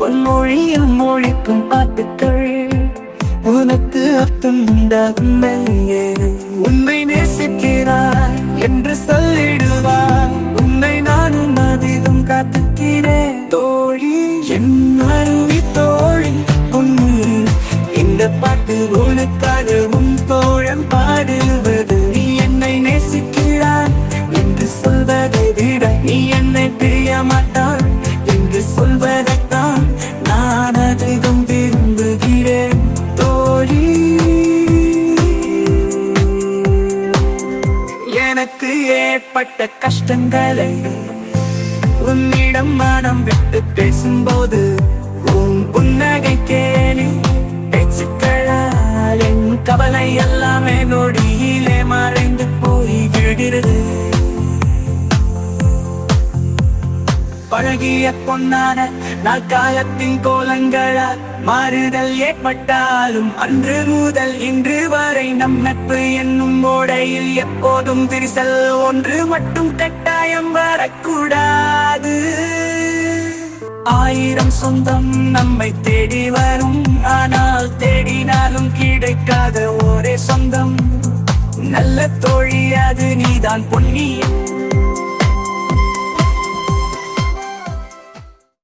உன் மொழியில் மொழிக்கும் பாட்டுக்கள் உனக்கு அர்த்தம் உண்டாகுமையே. உன்னை நேசிக்கிறாய் என்று சொல்லிடுவார், உன்னை நானும் அதிகம் காத்துக்கிறேன். தோழி என் அருவி தோழி பொண்ணு, இந்த பாட்டு உனக்காக உன் தோழன் பாடுவது. நீ என்னை நேசிக்கிறாய் என்று சொல்வதை விட நீ என்னை பிரிய மாட்டாய் என்று சொல்வதைத்தான் நான் அதிகம் விரும்புகிறேன். தோழி எனக்கு ஏற்பட்ட கஷ்டங்களை உன்னிடம் மனம் விட்டு பேசும்போது உன் புன்னகை கேலி பேச்சுக்களால் என் கவலை எல்லாமே நொடியிலே மறைந்து போய் விடுகிறது. பழகிய பொன்னான நாற்காலத்தின் கோலங்களால் மாறுதல் ஏற்பட்டாலும் அன்று முதல் இன்று வரை நம் நட்பு என்னும் ஓடையில் எப்போதும் விரிசல் ஒன்று மட்டும் கட்டாயம் வரக்கூடாது. 1000 சொந்தம் நம்மை தேடி வரும், ஆனால் தேடினாலும் கிடைக்காத ஒரே சொந்தம் நல்ல தோழி அது நீதான் பொன்னி.